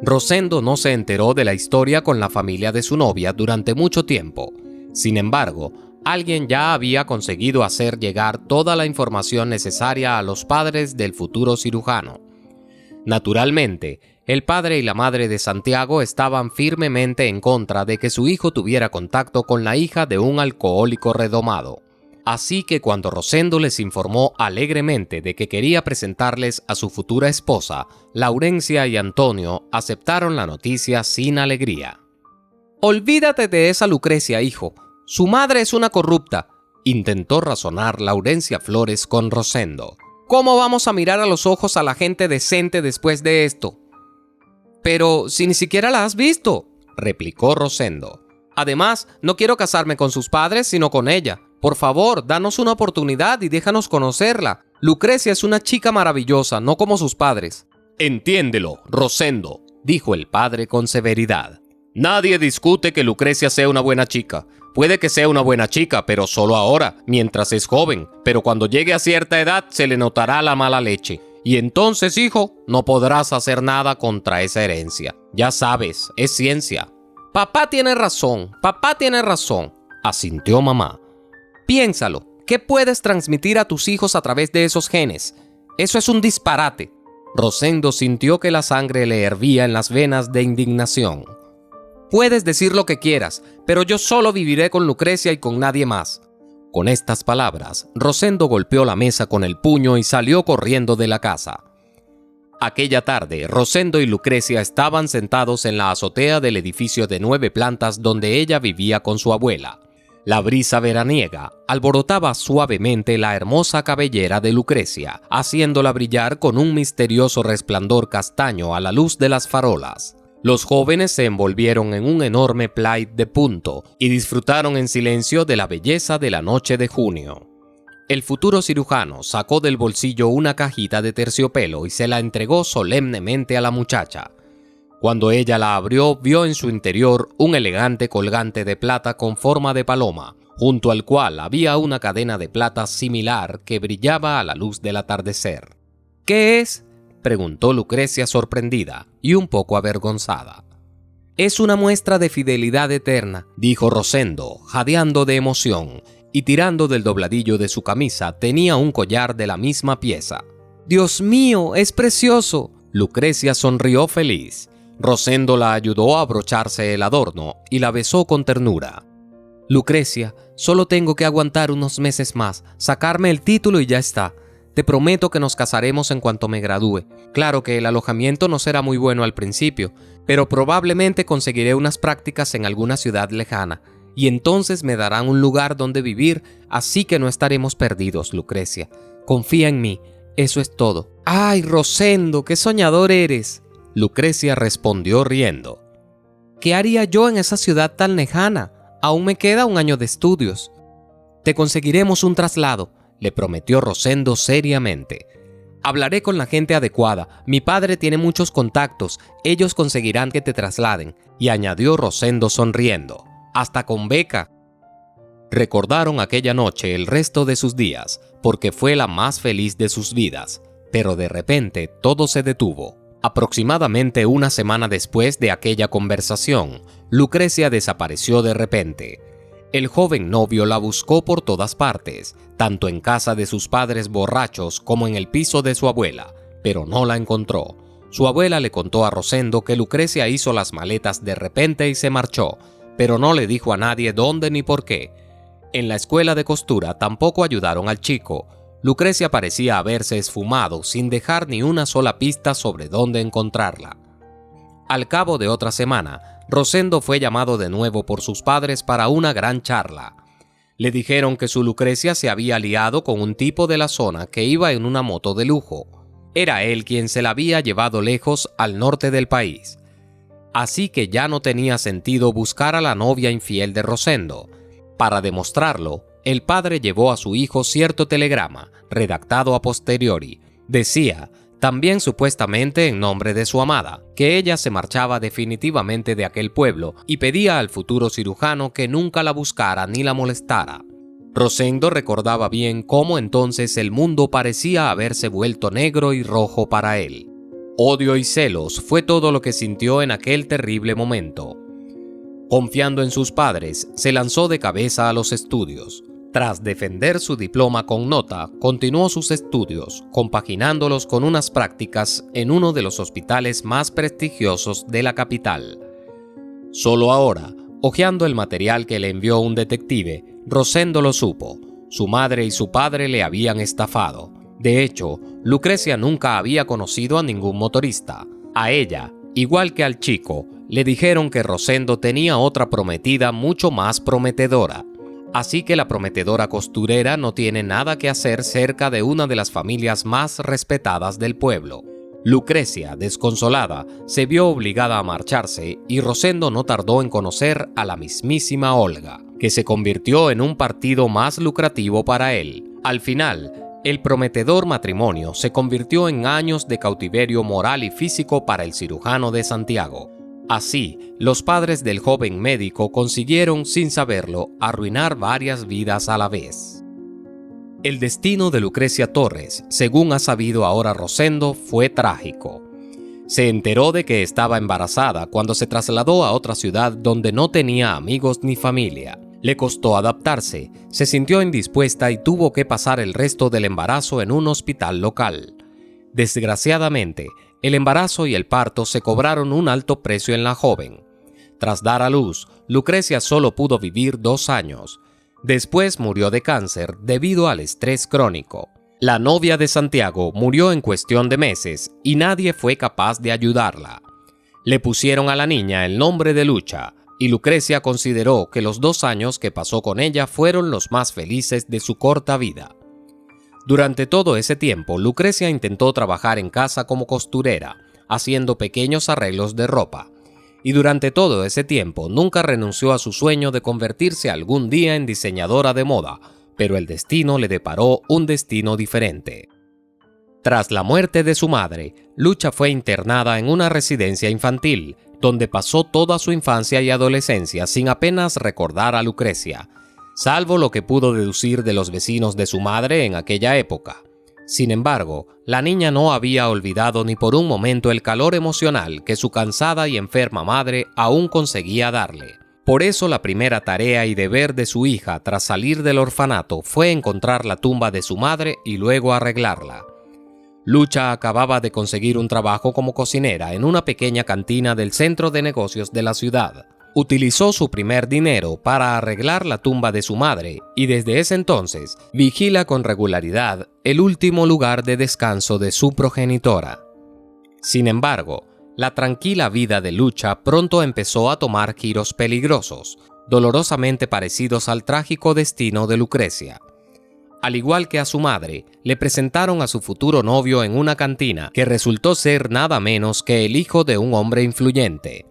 Rosendo no se enteró de la historia con la familia de su novia durante mucho tiempo. Sin embargo, alguien ya había conseguido hacer llegar toda la información necesaria a los padres del futuro cirujano. Naturalmente, el padre y la madre de Santiago estaban firmemente en contra de que su hijo tuviera contacto con la hija de un alcohólico redomado. Así que cuando Rosendo les informó alegremente de que quería presentarles a su futura esposa, Laurencia y Antonio aceptaron la noticia sin alegría. «Olvídate de esa Lucrecia, hijo. Su madre es una corrupta», intentó razonar Laurencia Flores con Rosendo. «¿Cómo vamos a mirar a los ojos a la gente decente después de esto?» «Pero si ni siquiera la has visto», replicó Rosendo. «Además, no quiero casarme con sus padres, sino con ella. Por favor, danos una oportunidad y déjanos conocerla. Lucrecia es una chica maravillosa, no como sus padres. Entiéndelo, Rosendo, dijo el padre con severidad. Nadie discute que Lucrecia sea una buena chica. Puede que sea una buena chica, pero solo ahora, mientras es joven. Pero cuando llegue a cierta edad se le notará la mala leche. Y entonces, hijo, no podrás hacer nada contra esa herencia. Ya sabes, es ciencia. Papá tiene razón, asintió mamá. Piénsalo, ¿qué puedes transmitir a tus hijos a través de esos genes? Eso es un disparate. Rosendo sintió que la sangre le hervía en las venas de indignación. Puedes decir lo que quieras, pero yo solo viviré con Lucrecia y con nadie más. Con estas palabras, Rosendo golpeó la mesa con el puño y salió corriendo de la casa. Aquella tarde, Rosendo y Lucrecia estaban sentados en la azotea del edificio de 9 plantas donde ella vivía con su abuela. La brisa veraniega alborotaba suavemente la hermosa cabellera de Lucrecia, haciéndola brillar con un misterioso resplandor castaño a la luz de las farolas. Los jóvenes se envolvieron en un enorme plaid de punto y disfrutaron en silencio de la belleza de la noche de junio. El futuro cirujano sacó del bolsillo una cajita de terciopelo y se la entregó solemnemente a la muchacha. Cuando ella la abrió, vio en su interior un elegante colgante de plata con forma de paloma, junto al cual había una cadena de plata similar que brillaba a la luz del atardecer. ¿Qué es?, preguntó Lucrecia sorprendida y un poco avergonzada. Es una muestra de fidelidad eterna, dijo Rosendo, jadeando de emoción, y tirando del dobladillo de su camisa tenía un collar de la misma pieza. ¡Dios mío, es precioso! Lucrecia sonrió feliz. Rosendo la ayudó a abrocharse el adorno y la besó con ternura. Lucrecia, solo tengo que aguantar unos meses más, sacarme el título y ya está. Te prometo que nos casaremos en cuanto me gradúe. Claro que el alojamiento no será muy bueno al principio, pero probablemente conseguiré unas prácticas en alguna ciudad lejana, y entonces me darán un lugar donde vivir, así que no estaremos perdidos, Lucrecia. Confía en mí, eso es todo. ¡Ay, Rosendo, qué soñador eres! Lucrecia respondió riendo. ¿Qué haría yo en esa ciudad tan lejana? Aún me queda un año de estudios. Te conseguiremos un traslado, le prometió Rosendo seriamente. Hablaré con la gente adecuada. Mi padre tiene muchos contactos. Ellos conseguirán que te trasladen. Y añadió Rosendo sonriendo. Hasta con beca. Recordaron aquella noche el resto de sus días, porque fue la más feliz de sus vidas. Pero de repente todo se detuvo. Aproximadamente una semana después de aquella conversación, Lucrecia desapareció de repente. El joven novio la buscó por todas partes, tanto en casa de sus padres borrachos como en el piso de su abuela, pero no la encontró. Su abuela le contó a Rosendo que Lucrecia hizo las maletas de repente y se marchó, pero no le dijo a nadie dónde ni por qué. En la escuela de costura tampoco ayudaron al chico. Lucrecia parecía haberse esfumado sin dejar ni una sola pista sobre dónde encontrarla. Al cabo de otra semana, Rosendo fue llamado de nuevo por sus padres para una gran charla. Le dijeron que su Lucrecia se había liado con un tipo de la zona que iba en una moto de lujo. Era él quien se la había llevado lejos al norte del país. Así que ya no tenía sentido buscar a la novia infiel de Rosendo. Para demostrarlo, el padre llevó a su hijo cierto telegrama, redactado a posteriori. Decía, también supuestamente en nombre de su amada, que ella se marchaba definitivamente de aquel pueblo y pedía al futuro cirujano que nunca la buscara ni la molestara. Rosendo recordaba bien cómo entonces el mundo parecía haberse vuelto negro y rojo para él. Odio y celos fue todo lo que sintió en aquel terrible momento. Confiando en sus padres, se lanzó de cabeza a los estudios. Tras defender su diploma con nota, continuó sus estudios, compaginándolos con unas prácticas en uno de los hospitales más prestigiosos de la capital. Solo ahora, hojeando el material que le envió un detective, Rosendo lo supo. Su madre y su padre le habían estafado. De hecho, Lucrecia nunca había conocido a ningún motorista. A ella, igual que al chico, le dijeron que Rosendo tenía otra prometida mucho más prometedora. Así que la prometedora costurera no tiene nada que hacer cerca de una de las familias más respetadas del pueblo. Lucrecia, desconsolada, se vio obligada a marcharse y Rosendo no tardó en conocer a la mismísima Olga, que se convirtió en un partido más lucrativo para él. Al final, El prometedor matrimonio se convirtió en años de cautiverio moral y físico para el cirujano de Santiago. Así, los padres del joven médico consiguieron, sin saberlo, arruinar varias vidas a la vez. El destino de Lucrecia Torres, según ha sabido ahora Rosendo, fue trágico. Se enteró de que estaba embarazada cuando se trasladó a otra ciudad donde no tenía amigos ni familia. Le costó adaptarse, se sintió indispuesta y tuvo que pasar el resto del embarazo en un hospital local. Desgraciadamente, el embarazo y el parto se cobraron un alto precio en la joven. Tras dar a luz, Lucrecia solo pudo vivir 2 años. Después murió de cáncer debido al estrés crónico. La novia de Santiago murió en cuestión de meses y nadie fue capaz de ayudarla. Le pusieron a la niña el nombre de Lucha, y Lucrecia consideró que los 2 años que pasó con ella fueron los más felices de su corta vida. Durante todo ese tiempo, Lucrecia intentó trabajar en casa como costurera, haciendo pequeños arreglos de ropa. Y durante todo ese tiempo nunca renunció a su sueño de convertirse algún día en diseñadora de moda, pero el destino le deparó un destino diferente. Tras la muerte de su madre, Lucha fue internada en una residencia infantil, donde pasó toda su infancia y adolescencia sin apenas recordar a Lucrecia, salvo lo que pudo deducir de los vecinos de su madre en aquella época. Sin embargo, la niña no había olvidado ni por un momento el calor emocional que su cansada y enferma madre aún conseguía darle. Por eso la primera tarea y deber de su hija tras salir del orfanato fue encontrar la tumba de su madre y luego arreglarla. Lucha acababa de conseguir un trabajo como cocinera en una pequeña cantina del centro de negocios de la ciudad. Utilizó su primer dinero para arreglar la tumba de su madre y desde ese entonces vigila con regularidad el último lugar de descanso de su progenitora. Sin embargo, la tranquila vida de Lucha pronto empezó a tomar giros peligrosos, dolorosamente parecidos al trágico destino de Lucrecia. Al igual que a su madre, le presentaron a su futuro novio en una cantina que resultó ser nada menos que el hijo de un hombre influyente.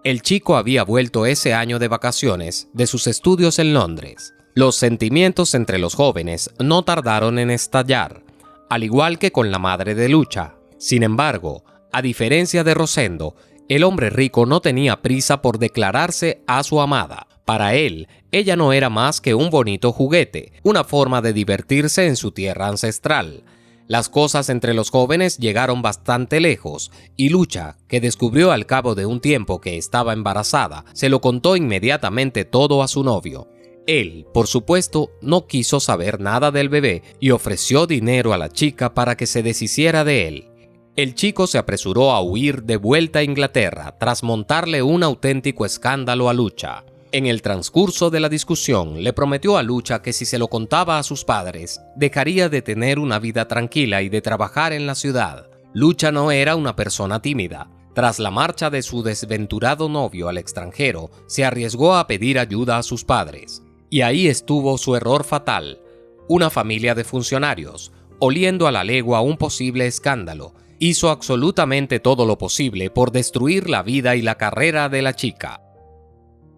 El chico había vuelto ese año de vacaciones de sus estudios en Londres. Los sentimientos entre los jóvenes no tardaron en estallar, al igual que con la madre de Lucha. Sin embargo, a diferencia de Rosendo, el hombre rico no tenía prisa por declararse a su amada. Para él, ella no era más que un bonito juguete, una forma de divertirse en su tierra ancestral. Las cosas entre los jóvenes llegaron bastante lejos, y Lucha, que descubrió al cabo de un tiempo que estaba embarazada, se lo contó inmediatamente todo a su novio. Él, por supuesto, no quiso saber nada del bebé y ofreció dinero a la chica para que se deshiciera de él. El chico se apresuró a huir de vuelta a Inglaterra tras montarle un auténtico escándalo a Lucha. En el transcurso de la discusión, le prometió a Lucha que si se lo contaba a sus padres, dejaría de tener una vida tranquila y de trabajar en la ciudad. Lucha no era una persona tímida. Tras la marcha de su desventurado novio al extranjero, se arriesgó a pedir ayuda a sus padres. Y ahí estuvo su error fatal. Una familia de funcionarios, oliendo a la legua un posible escándalo, hizo absolutamente todo lo posible por destruir la vida y la carrera de la chica.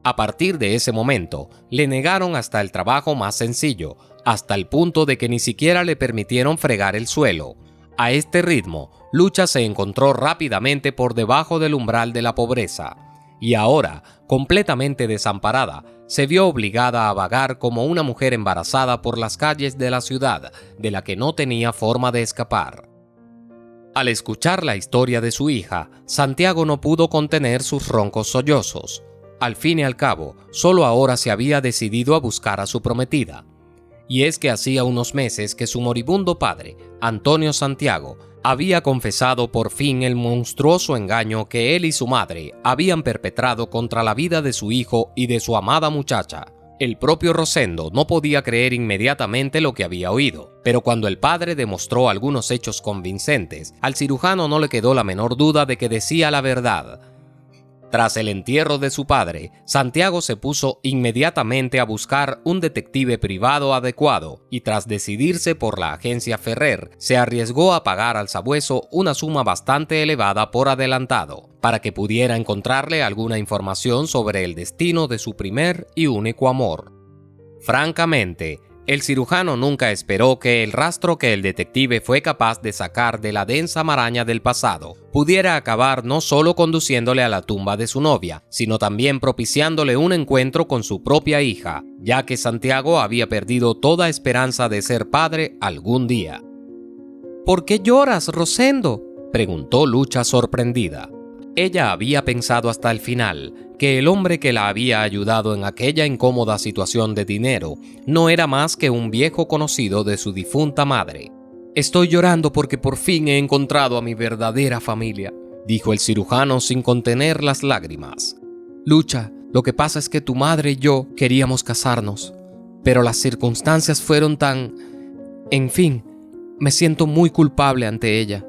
A partir de ese momento, le negaron hasta el trabajo más sencillo, hasta el punto de que ni siquiera le permitieron fregar el suelo. A este ritmo, Lucha se encontró rápidamente por debajo del umbral de la pobreza, y ahora, completamente desamparada, se vio obligada a vagar como una mujer embarazada por las calles de la ciudad, de la que no tenía forma de escapar. Al escuchar la historia de su hija, Santiago no pudo contener sus roncos sollozos. Al fin y al cabo, solo ahora se había decidido a buscar a su prometida. Y es que hacía unos meses que su moribundo padre, Antonio Santiago, había confesado por fin el monstruoso engaño que él y su madre habían perpetrado contra la vida de su hijo y de su amada muchacha. El propio Rosendo no podía creer inmediatamente lo que había oído, pero cuando el padre demostró algunos hechos convincentes, al cirujano no le quedó la menor duda de que decía la verdad. Tras el entierro de su padre, Santiago se puso inmediatamente a buscar un detective privado adecuado y tras decidirse por la agencia Ferrer, se arriesgó a pagar al sabueso una suma bastante elevada por adelantado, para que pudiera encontrarle alguna información sobre el destino de su primer y único amor. Francamente, El cirujano nunca esperó que el rastro que el detective fue capaz de sacar de la densa maraña del pasado pudiera acabar no solo conduciéndole a la tumba de su novia, sino también propiciándole un encuentro con su propia hija, ya que Santiago había perdido toda esperanza de ser padre algún día. ¿Por qué lloras, Rosendo?, preguntó Lucha sorprendida. Ella había pensado hasta el final que el hombre que la había ayudado en aquella incómoda situación de dinero no era más que un viejo conocido de su difunta madre. «Estoy llorando porque por fin he encontrado a mi verdadera familia», dijo el cirujano sin contener las lágrimas. «Lucha, lo que pasa es que tu madre y yo queríamos casarnos, pero las circunstancias fueron tan... En fin, me siento muy culpable ante ella».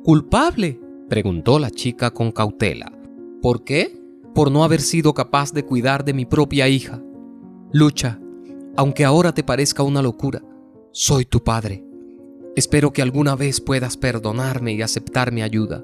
«¿Culpable?», preguntó la chica con cautela. «¿Por qué?». «Por no haber sido capaz de cuidar de mi propia hija. Lucha, aunque ahora te parezca una locura, soy tu padre. Espero que alguna vez puedas perdonarme y aceptar mi ayuda».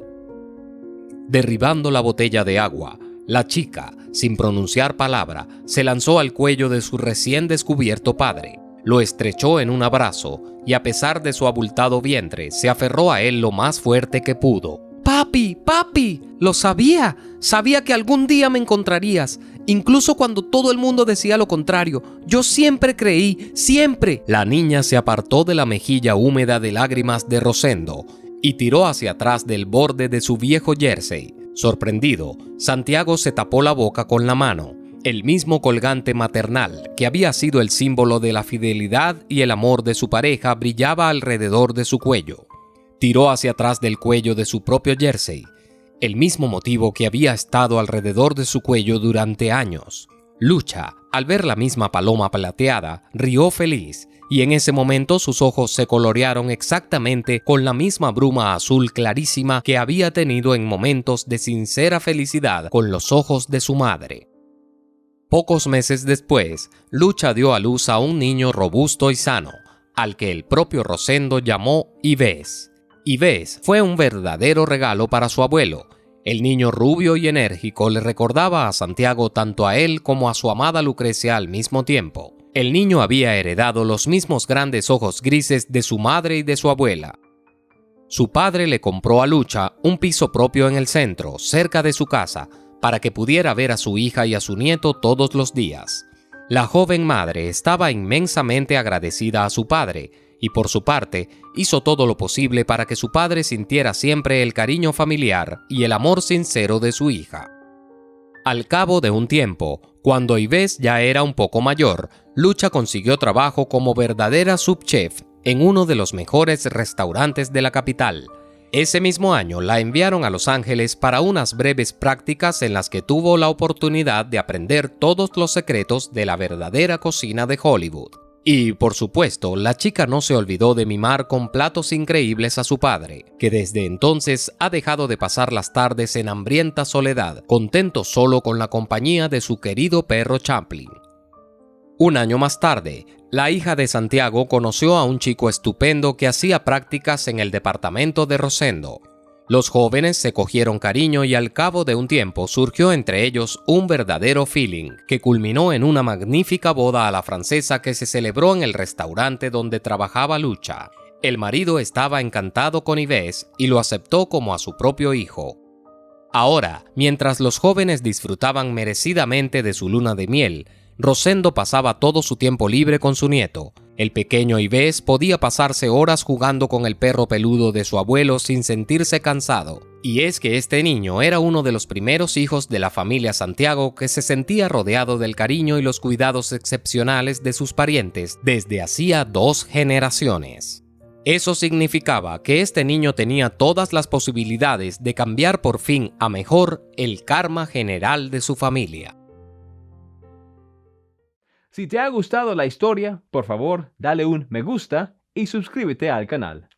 Derribando la botella de agua, la chica, sin pronunciar palabra, se lanzó al cuello de su recién descubierto padre. Lo estrechó en un abrazo y, a pesar de su abultado vientre, se aferró a él lo más fuerte que pudo. «Papi, papi, lo sabía. Sabía que algún día me encontrarías, incluso cuando todo el mundo decía lo contrario. Yo siempre creí, siempre». La niña se apartó de la mejilla húmeda de lágrimas de Rosendo y tiró hacia atrás del borde de su viejo jersey. Sorprendido, Santiago se tapó la boca con la mano. El mismo colgante maternal, que había sido el símbolo de la fidelidad y el amor de su pareja, brillaba alrededor de su cuello. Tiró hacia atrás del cuello de su propio jersey, el mismo motivo que había estado alrededor de su cuello durante años. Lucha, al ver la misma paloma plateada, rió feliz, y en ese momento sus ojos se colorearon exactamente con la misma bruma azul clarísima que había tenido en momentos de sincera felicidad con los ojos de su madre. Pocos meses después, Lucha dio a luz a un niño robusto y sano, al que el propio Rosendo llamó Yves. Yves fue un verdadero regalo para su abuelo. El niño rubio y enérgico le recordaba a Santiago tanto a él como a su amada Lucrecia al mismo tiempo. El niño había heredado los mismos grandes ojos grises de su madre y de su abuela. Su padre le compró a Lucha un piso propio en el centro, cerca de su casa, para que pudiera ver a su hija y a su nieto todos los días. La joven madre estaba inmensamente agradecida a su padre, y por su parte, hizo todo lo posible para que su padre sintiera siempre el cariño familiar y el amor sincero de su hija. Al cabo de un tiempo, cuando Yves ya era un poco mayor, Lucha consiguió trabajo como verdadera subchef en uno de los mejores restaurantes de la capital. Ese mismo año la enviaron a Los Ángeles para unas breves prácticas en las que tuvo la oportunidad de aprender todos los secretos de la verdadera cocina de Hollywood. Y, por supuesto, la chica no se olvidó de mimar con platos increíbles a su padre, que desde entonces ha dejado de pasar las tardes en hambrienta soledad, contento solo con la compañía de su querido perro Chaplin. Un año más tarde, la hija de Santiago conoció a un chico estupendo que hacía prácticas en el departamento de Rosendo. Los jóvenes se cogieron cariño y al cabo de un tiempo surgió entre ellos un verdadero feeling, que culminó en una magnífica boda a la francesa que se celebró en el restaurante donde trabajaba Lucha. El marido estaba encantado con Yves y lo aceptó como a su propio hijo. Ahora, mientras los jóvenes disfrutaban merecidamente de su luna de miel, Rosendo pasaba todo su tiempo libre con su nieto. El pequeño Yves podía pasarse horas jugando con el perro peludo de su abuelo sin sentirse cansado. Y es que este niño era uno de los primeros hijos de la familia Santiago que se sentía rodeado del cariño y los cuidados excepcionales de sus parientes desde hacía 2 generaciones. Eso significaba que este niño tenía todas las posibilidades de cambiar por fin a mejor el karma general de su familia.
Si te ha gustado la historia, por favor, dale un me gusta y suscríbete al canal.